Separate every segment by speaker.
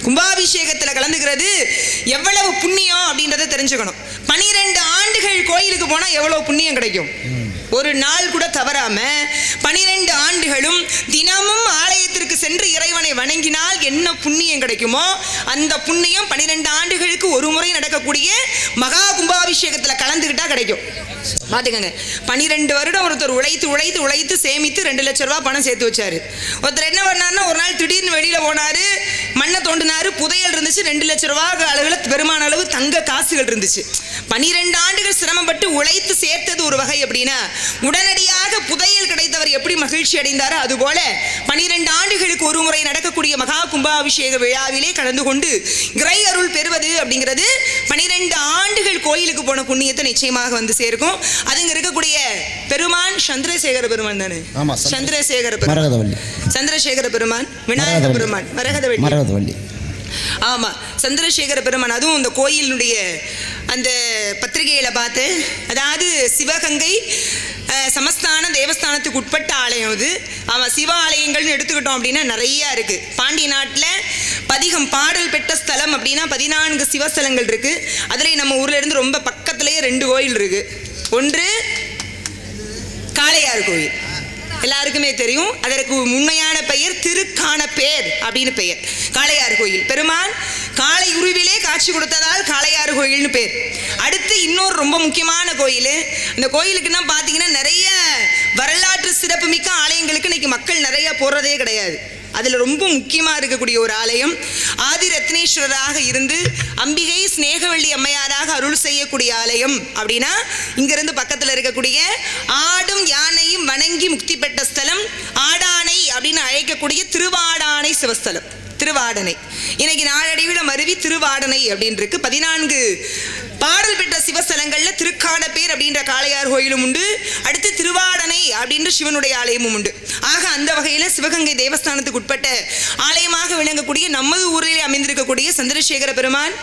Speaker 1: கும்பாபிஷேகத்துல கலந்துக்கிறது எவ்வளவு புண்ணியம் அப்படின்றத தெரிஞ்சுக்கணும். 12 ஆண்டுகள் கோயிலுக்கு போனா எவ்வளவு புண்ணியம் கிடைக்கும். ஒரு நாள் கூட தவறாம 12 ஆண்டுகளும் தினமும் ஆலயத்திற்கு சென்று இறைவனை வணங்கினால் என்ன புண்ணியம் கிடைக்குமோ அந்த புண்ணியம் 12 ஆண்டுகளுக்கு ஒரு முறை நடக்கக்கூடிய மகா கும்பாபிஷேகத்துல கலந்துக்கிட்டா கிடைக்கும். பாத்துக்கங்க, 12 வருடம் ஒருத்தர் உழைத்து உழைத்து உழைத்து சேமித்து 2 லட்சம் ரூபாய் பணம் சேர்த்து வச்சாரு. ஒருத்தர் என்ன பண்ணாருன்னா ஒரு நாள் திடீர்னு வெளியில போனாரு, மண்ணை தோண்டினாரு, புதையல் இருந்துச்சு, 2 லட்சம் ரூபாய் அளவில் பெருமான அளவு தங்க காசுகள் இருந்துச்சு. 12 ஆண்டுகள் சிரமப்பட்டு உழைத்து சேர்த்தது ஒரு வகை அப்படின்னா, உடனடியாக புதையல் கிடைத்தவர் எப்படி மகிழ்ச்சி அடைந்தாரோ அதுபோல 12 ஆண்டுகளுக்கு ஒரு முறை நடக்கக்கூடிய மகா கும்பாபிஷேக விழாவிலே கலந்து கொண்டு இறை அருள் பெறுவது அப்படிங்கிறது 12 ஆண்டுகள் கோயிலுக்கு போன புண்ணியத்தை நிச்சயமாக வந்து சேர்க்கும். அதுங்க இருக்கக்கூடிய பெருமான் சந்திரசேகர பெருமான் தானே, சந்திரசேகர பெருமான், சந்திரசேகர பெருமான், விநாயக பெருமான், மரகதவள்ளி. ஆமா, சந்திரசேகர பெருமான். அதுவும் இந்த கோயிலுடைய அந்த பத்திரிகையில பார்த்து, அதாவது சிவகங்கை சமஸ்தான தேவஸ்தானத்துக்கு உட்பட்ட ஆலயம் இது. ஆமாம், சிவ ஆலயங்கள்னு எடுத்துக்கிட்டோம் அப்படின்னா நிறையா இருக்குது. பாண்டிய நாட்டில் பதிகம் பாடல் பெற்ற ஸ்தலம் அப்படின்னா 14 சிவஸ்தலங்கள் இருக்குது. அதுலேயும் நம்ம ஊரில் இருந்து ரொம்ப பக்கத்துலேயே 2 கோயில் இருக்குது. ஒன்று காளையார் கோயில், எல்லாருக்குமே தெரியும். அதற்கு உண்மையான பெயர் திருக்கானப்பேர் அப்படின்னு பெயர். காளையார் கோயில் பெருமான் காளை உருவிலே காட்சி கொடுத்ததால் காளையார் கோயில்னு பேர். அடுத்து இன்னொரு ரொம்ப முக்கியமான கோயில். இந்த கோயிலுக்குன்னா பார்த்தீங்கன்னா நிறைய வரலாற்று சிறப்பு மிக்க ஆலயங்களுக்கு இன்னைக்கு மக்கள் நிறைய போறதே கிடையாது. அதில் ரொம்ப முக்கியமாக இருக்கக்கூடிய ஒரு ஆலயம், ஆதி ரத்னேஸ்வரராக இருந்து அம்பிகை ஸ்நேகவள்ளி அம்மையாராக அருள் செய்யக்கூடிய ஆலயம் அப்படின்னா இங்கிருந்து பக்கத்தில் இருக்கக்கூடிய ஆடும் யானையும் வணங்கி முக்தி பெற்ற ஸ்தலம் ஆடானை அப்படின்னு அழைக்கக்கூடிய திருவாடானை சிவஸ்தலம். திருவாடனை இன்னைக்கு நாளடைவில் மருவி திருவாடனை அப்படின்னு இருக்கு. 14 பாடல் பெற்ற சிவஸ்தலங்கள்ல திருக்கானப்பேர் அப்படின்ற காளையார் கோயிலும் உண்டு. அடுத்து திருவாடனை அப்படின்ற சிவனுடைய ஆலயமும் உண்டு. ஆக அந்த வகையில சிவகங்கை தேவஸ்தானத்துக்கு உட்பட்ட ஆலயமாக விளங்கக்கூடிய நமது ஊரிலே அமைந்திருக்கக்கூடிய சந்திரசேகர பெருமான்,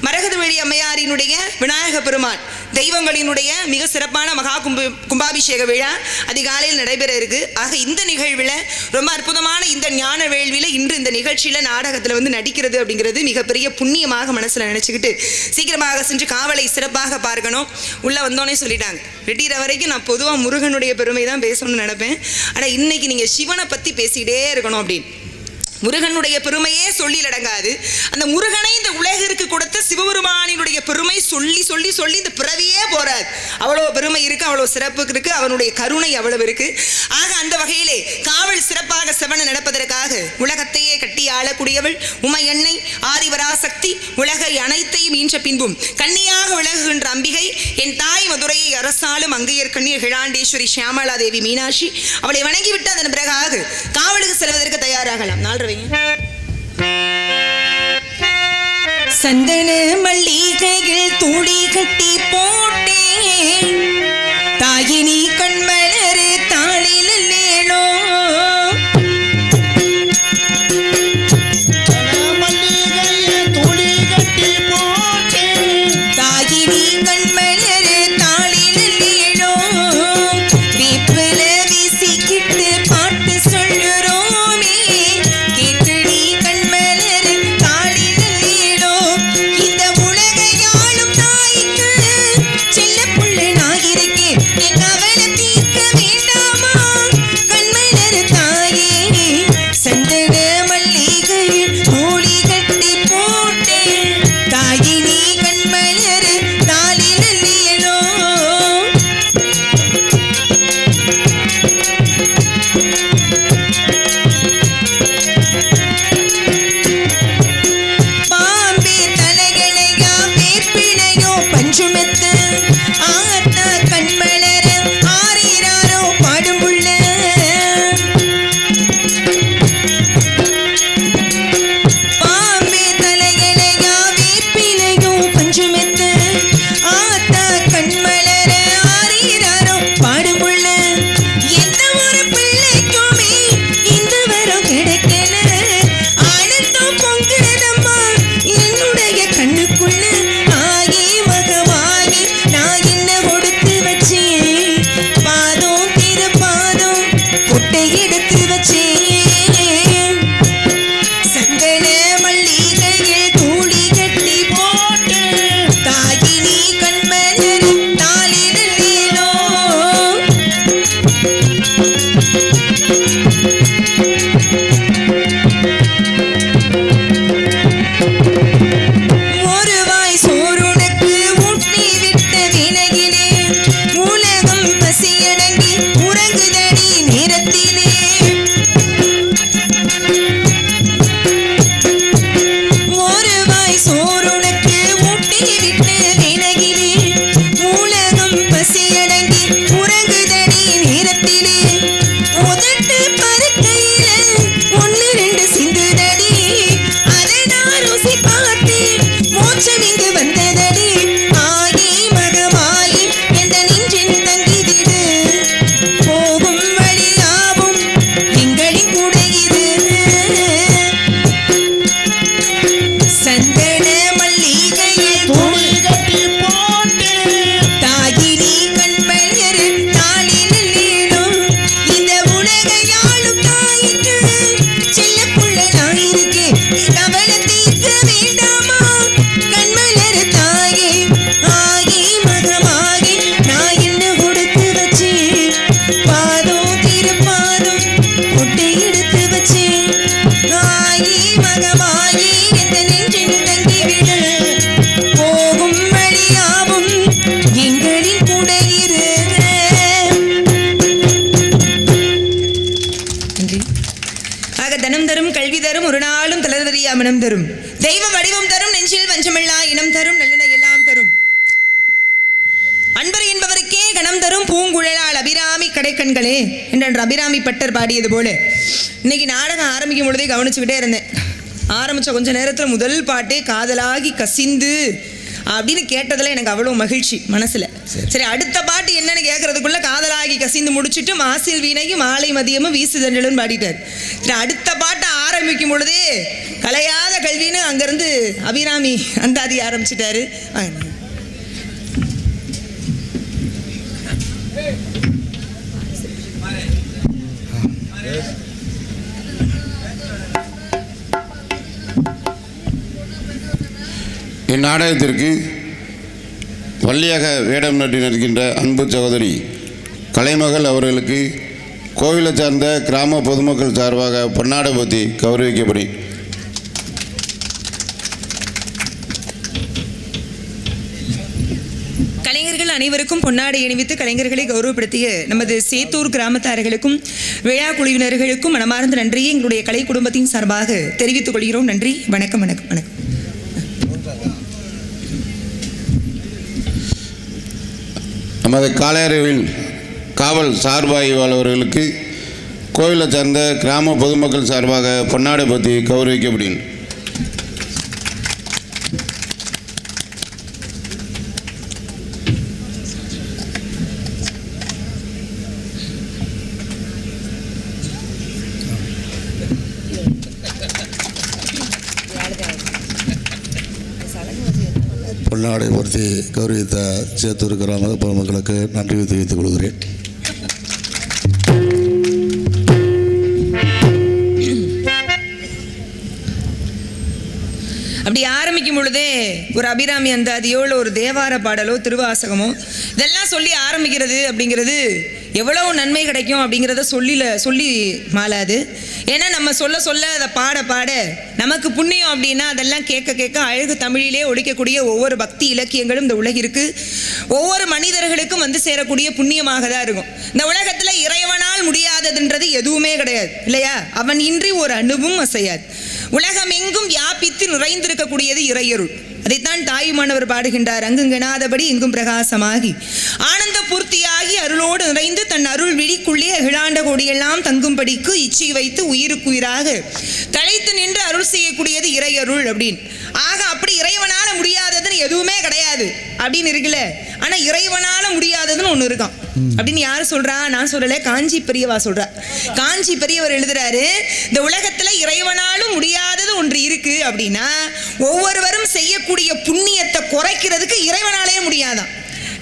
Speaker 1: மரகதவள்ளி அம்மையாரினுடைய விநாயக பெருமான் தெய்வங்களினுடைய மிக சிறப்பான மகா கும்பாபிஷேக விழா அதிகாலையில் நடைபெற இருக்கு. ஆக இந்த நிகழ்வில் ரொம்ப அற்புதமான இந்த ஞான வேள்வியில் இன்று இந்த நிகழ்ச்சியில் நாடகத்தில் வந்து நடிக்கிறது அப்படிங்கிறது மிகப்பெரிய புண்ணியமாக மனசில் நினச்சிக்கிட்டு சீக்கிரமாக சென்று காவலை சிறப்பாக பார்க்கணும். உள்ளே வந்தோன்னே சொல்லிட்டாங்க, ரெட்டிற வரைக்கும் நான் பொதுவாக முருகனுடைய பெருமை தான் பேசணும்னு நினைப்பேன். ஆனால் இன்னைக்கு நீங்கள் சிவனை பற்றி பேசிக்கிட்டே இருக்கணும் அப்படின்னு. முருகனுடைய பெருமையே சொல்லிலடங்காது. அந்த முருகனை இந்த உலகிற்கு கொடுத்த சிவபெருமானினுடைய பெருமை சொல்லி சொல்லி சொல்லி இந்த பிறவியே போறாது. அவ்வளோ பெருமை இருக்கு, அவ்வளோ சிறப்பு இருக்கு, அவனுடைய கருணை அவ்வளவு இருக்கு. ஆக அந்த வகையிலே காவல் சிறப்பாக செவன நடப்பதற்காக உலகத்தையே கட்டி ஆளக்கூடியவள் உமை எண்ணை ஆதிவராசக்தி உலகை அனைத்தையும் ஈன்ற பின்பும் கன்னியாக விலகுகின்ற அம்பிகை என் தாய் மதுரையை அரசாலும் அங்கையர் கண்ணீர் கிழாண்டேஸ்வரி சியாமலா தேவி மீனாட்சி. அவளை வணங்கிவிட்டு அதன் பிறகாக காவலுக்கு செல்வதற்கு தயாராகலாம். நாள் சந்தன மல்லிகையில் தூளி கட்டி போட்டேன் தாயினி கண்மலரு தாளில் லேளோ தூளி கட்டி போட்டேன் தாயினி கண்மலரு தாளில் லேளோ வீப்பில வீசிக்கிட்டு பாட்டு சொல்லுறோம் கவலை தீர்க்க மாற்றம் இங்கு வந்ததடி ஆகி மகமாகி எந்த நெஞ்சில் தங்கிவிடு போகும் வழியாவும் எங்களின் குடையிரு சந்தன மல்லிகையில் துணி கட்டி போட்டு தாகினி கண்பயரு தாளில் நீளும் இந்த உலகையாளும் தாயிற்று செல்ல புள்ள நாயிருக்கு கவலை தீர்க்க வேண்டாமா கண்மலர் தாயே ஆகி மகமாகி நான் என்ன கொடுத்து வச்சு பாதம் திருப்பாதம் பொட்டை எடுத்து வச்சு ஆகி மகமாகி எந்த நெஞ்சில் தங்கிவிடு போகும் வழியாவும் எங்களின் குடையிரு ஆக தனம் தரும் கல்வி தரும் ஒரு நாளும் தளர்வறியா மனம் தரும் தெய்வ வடிவம் தரும் நெஞ்சில் வஞ்சமில்லா இனம் தரும் நல்லன எல்லாம் தரும் அன்பர் என்பவருக்கே கணம் தரும் பூங்குழலால் அபிராமி கடைக்கண்களே என்ற அபிராமி பட்டர் பாடியது போல இன்னைக்கு நாடகம் ஆரம்பிக்கும் பொழுதே கவனிச்சுக்கிட்டே இருந்தேன். ஆரம்பித்த கொஞ்ச நேரத்தில் முதல் பாட்டே காதலாகி கசிந்து அப்படின்னு கேட்டதில் எனக்கு அவ்வளோ மகிழ்ச்சி மனசில். சரி, அடுத்த பாட்டு என்னன்னு கேட்கறதுக்குள்ள காதலாகி கசிந்து முடிச்சுட்டு மாசில் வீணையும் மாலை மதியமும் வீசு தண்டலும் பாடிட்டார். சரி, அடுத்த பாட்டை ஆரம்பிக்கும் பொழுதே கலையாத கல்வின்னு அங்கேருந்து அபிராமி அந்தாதி ஆரம்பிச்சிட்டாரு.
Speaker 2: இந்நாடகத்திற்கு வள்ளியாக வேடம் நட்டி நடிக்கின்ற அன்பு சகோதரி கலைமகள் அவர்களுக்கு கோவிலை சார்ந்த கிராம பொதுமக்கள் சார்பாக பொன்னாடை போத்தி கௌரவிக்கப்படும்.
Speaker 1: கலைஞர்கள் அனைவருக்கும் பொன்னாடை அணிவித்து கலைஞர்களை கௌரவப்படுத்திய நமது சேத்தூர் கிராமத்தார்களுக்கும் விழா குழுவினர்களுக்கும் மனமார்ந்த நன்றியை எங்களுடைய கலை குடும்பத்தின் சார்பாக தெரிவித்துக் கொள்கிறோம். நன்றி, வணக்கம் வணக்கம் வணக்கம்.
Speaker 2: நமது காளையாறுவில் காவல் சார்பாய்வாளர்களுக்கு கோவிலை சார்ந்த கிராம பொதுமக்கள் சார்பாக பொன்னாடை போத்தி கௌரவிக்கப்படும்.
Speaker 3: பொன்னாடை பொருத்தி கௌரவித்த சேத்தூர் கிராம பொதுமக்களுக்கு நன்றி தெரிவித்துக் கொள்கிறேன்.
Speaker 1: அப்படி ஆரம்பிக்கும் பொழுதே ஒரு அபிராமி அந்தாதியோ இல்லை ஒரு தேவார பாடலோ திருவாசகமோ இதெல்லாம் சொல்லி ஆரம்பிக்கிறது அப்படிங்கிறது எவ்வளவு நன்மை கிடைக்கும் அப்படிங்கிறத சொல்லி மாளாது. ஏன்னா நம்ம சொல்ல அதை பாட நமக்கு புண்ணியம் அப்படின்னா அதெல்லாம் கேட்க அழகு தமிழிலே ஒழிக்கக்கூடிய ஒவ்வொரு பக்தி இலக்கியங்களும் இந்த உலகிற்கு ஒவ்வொரு மனிதர்களுக்கும் வந்து சேரக்கூடிய புண்ணியமாக தான் இருக்கும். இந்த உலகத்தில் இறைவனால் முடியாததுன்றது எதுவுமே கிடையாது இல்லையா? அவன் இன்றி ஒரு அணுவும் அசையாது. உலகம் எங்கும் வியாபித்து நிறைந்திருக்கக்கூடியது இறையருள். அதைத்தான் தாயுமானவர் பாடுகின்றார். அங்குங்கெனாதபடி எங்கும் பிரகாசமாகி ஆனந்த பூர்த்தியாகி அருளோடு நிறைந்து தன் அருள் விழிக்குள்ளே அகிலாண்ட கோடியெல்லாம் தங்கும்படிக்கு இச்சை வைத்து உயிருக்குயிராக தழைத்து நின்று அருள் செய்யக்கூடியது இறையருள் அப்படின்னு. ஆக அப்படி இறைவனால முடியாததுன்னு எதுவுமே கிடையாது அப்படின்னு இருக்குல்ல. ஆனா இறைவனால முடியாததுன்னு ஒண்ணு இருக்கான் அப்படின்னு யாரு சொல்றா? நான் சொல்லல, காஞ்சி பெரியவா சொல்றா. காஞ்சி பெரியவர் எழுதுறாரு, இந்த உலகத்துல இறைவனாலும் முடியாதது ஒன்று இருக்கு அப்படின்னா ஒவ்வொருவரும் செய்யக்கூடிய புண்ணியத்தை குறைக்கிறதுக்கு இறைவனாலே முடியாதான்.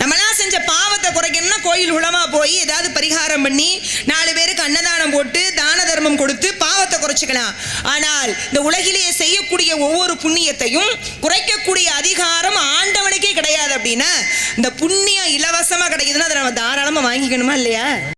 Speaker 1: நம்மளாம் செஞ்ச பாவத்தை குறைக்கணும்னா கோயில் உலமா போய் ஏதாவது பரிகாரம் பண்ணி 4 பேருக்கு அன்னதானம் போட்டு தான தர்மம் கொடுத்து பாவத்தை குறைச்சிக்கலாம். ஆனால் இந்த உலகிலேயே செய்யக்கூடிய ஒவ்வொரு புண்ணியத்தையும் குறைக்கக்கூடிய அதிகாரம் ஆண்டவனுக்கே கிடையாது. அப்படின்னா இந்த புண்ணியம் இலவசமா கிடைக்குதுன்னா அதை நம்ம தாராளமா வாங்கிக்கணுமா இல்லையா?